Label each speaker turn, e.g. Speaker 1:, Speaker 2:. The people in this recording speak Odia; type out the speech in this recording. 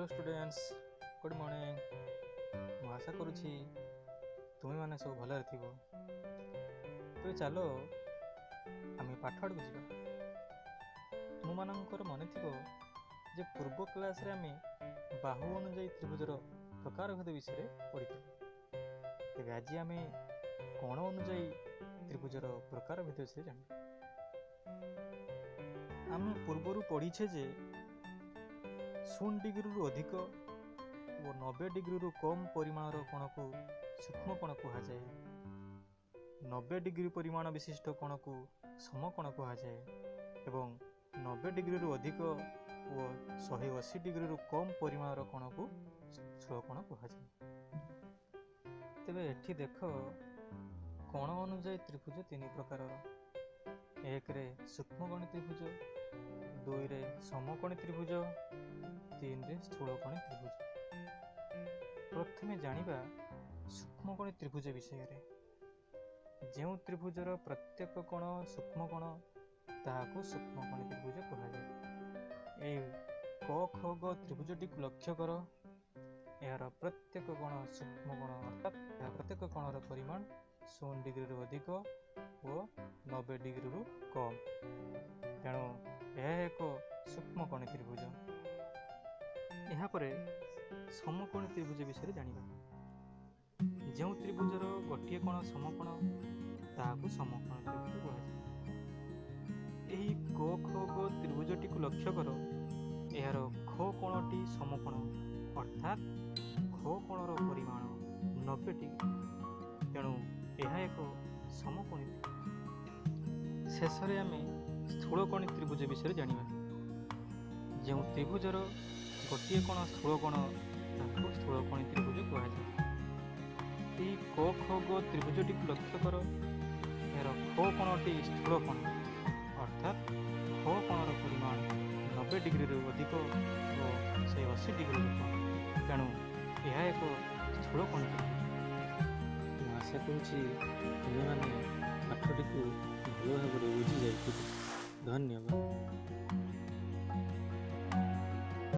Speaker 1: Hello students, good morning. ମୁଁ ଆଶା କରୁଛି ତୁମେମାନେ ସବୁ ଭଲରେ ଥିବ। ତେବେ ଚାଲ ଆମେ ପାଠ ଆଡ଼କୁ ଯିବା। ତୁମମାନଙ୍କର ମନେ ଥିବ ଯେ ପୂର୍ବ କ୍ଲାସରେ ଆମେ ବାହୁ ଅନୁଯାୟୀ ତ୍ରିଭୁଜର ପ୍ରକାରଭେଦ ବିଷୟରେ ପଢ଼ିଥିଲୁ। ତେବେ ଆଜି ଆମେ କୋଣ ଅନୁଯାୟୀ ତ୍ରିଭୁଜର ପ୍ରକାରଭେଦ ବିଷୟରେ ଜାଣିବା। ଆମେ ପୂର୍ବରୁ ପଢ଼ିଛେ ଯେ 0 ଡିଗ୍ରୀରୁ ଅଧିକ ଓ 90 ଡିଗ୍ରୀରୁ କମ୍ ପରିମାଣର କୋଣକୁ ସୂକ୍ଷ୍ମ କୋଣ କୁହାଯାଏ। 90 ଡିଗ୍ରୀ ପରିମାଣ ବିଶିଷ୍ଟ କୋଣକୁ ସମକୋଣ କୁହାଯାଏ ଏବଂ 90 ଡିଗ୍ରୀରୁ ଅଧିକ ଓ 180 ଡିଗ୍ରୀରୁ କମ୍ ପରିମାଣର କୋଣକୁ ସ୍ଥୂଳକୋଣ କୁହାଯାଏ। ତେବେ ଏଠି ଦେଖ, କୋଣ ଅନୁଯାୟୀ ତ୍ରିଭୁଜ 3 ପ୍ରକାରର। 1ରେ ସୂକ୍ଷ୍ମକୋଣୀ ତ୍ରିଭୁଜ, 2ରେ ସମକୋଣୀ ତ୍ରିଭୁଜ, 3ରେ ସ୍ଥୂଳକୋଣୀ ତ୍ରିଭୁଜ। ପ୍ରଥମେ ଜାଣିବା ସୂକ୍ଷ୍ମକୋଣୀ ତ୍ରିଭୁଜ ବିଷୟରେ। ଯେଉଁ ତ୍ରିଭୁଜର ପ୍ରତ୍ୟେକ କୋଣ ସୂକ୍ଷ୍ମକୋଣ ତାହାକୁ ସୂକ୍ଷ୍ମକୋଣୀ ତ୍ରିଭୁଜ କୁହାଯାଏ। ଏହି କ ଖ ଗ ତ୍ରିଭୁଜଟିକୁ ଲକ୍ଷ୍ୟ କର। ଏହାର ପ୍ରତ୍ୟେକ କୋଣ ସୂକ୍ଷ୍ମକୋଣ, ଅର୍ଥାତ୍ ଏହା ପ୍ରତ୍ୟେକ କୋଣର ପରିମାଣ 0 ଡିଗ୍ରୀରୁ ଅଧିକ ଓ 90 ଡିଗ୍ରୀରୁ କମ୍। ତେଣୁ ଏହା ଏକ ସୂକ୍ଷ୍ମକୋଣୀ ତ୍ରିଭୁଜ। ଏହାପରେ ସମକୋଣୀ ତ୍ରିଭୁଜ ବିଷୟରେ ଜାଣିବା। ଯେଉଁ ତ୍ରିଭୁଜର ଗୋଟିଏ କୋଣ ସମକୋଣ ତାହାକୁ ସମକୋଣୀ ତ୍ରିଭୁଜ କୁହାଯାଏ। ଏହି କ ଖ ଗ ତ୍ରିଭୁଜଟିକୁ ଲକ୍ଷ୍ୟ କର। ଏହାର ଖ କୋଣଟି ସମକୋଣ, ଅର୍ଥାତ୍ ଖ କୋଣର ପରିମାଣ 90 ଡିଗ୍ରୀ। ତେଣୁ ଏହା ଏକ ସମକୋଣୀ ତ୍ରିଭୁଜ। ଶେଷରେ ଆମେ ସ୍ଥୂଳକୋଣୀ ତ୍ରିଭୁଜ ବିଷୟରେ ଜାଣିବା। ଯେଉଁ ତ୍ରିଭୁଜର ଗୋଟିଏ କୋଣ ସ୍ଥୂଳକୋଣ ତାକୁ ସ୍ଥୂଳକୋଣୀ ତ୍ରିଭୁଜ କୁହାଯାଏ। ଏହି କ ଖ ଗ ତ୍ରିଭୁଜଟିକୁ ଲକ୍ଷ୍ୟ କର। ଏହାର ଖ କୋଣଟି ସ୍ଥୂଳକୋଣ, ଅର୍ଥାତ୍ ଖ କୋଣର ପରିମାଣ 90 ଡିଗ୍ରୀରୁ ଅଧିକ ଓ 180 ଡିଗ୍ରୀରୁ କମ୍। ତେଣୁ ଏହା ଏକ ସ୍ଥୂଳକୋଣୀ ତ୍ରିଭୁଜ। ମୁଁ ଆଶା କରୁଛି ତୁମେମାନେ ପାଠଟିକୁ ଭଲ ଭାବରେ ବୁଝିଯାଇଥିବ। ଧନ୍ୟବାଦ।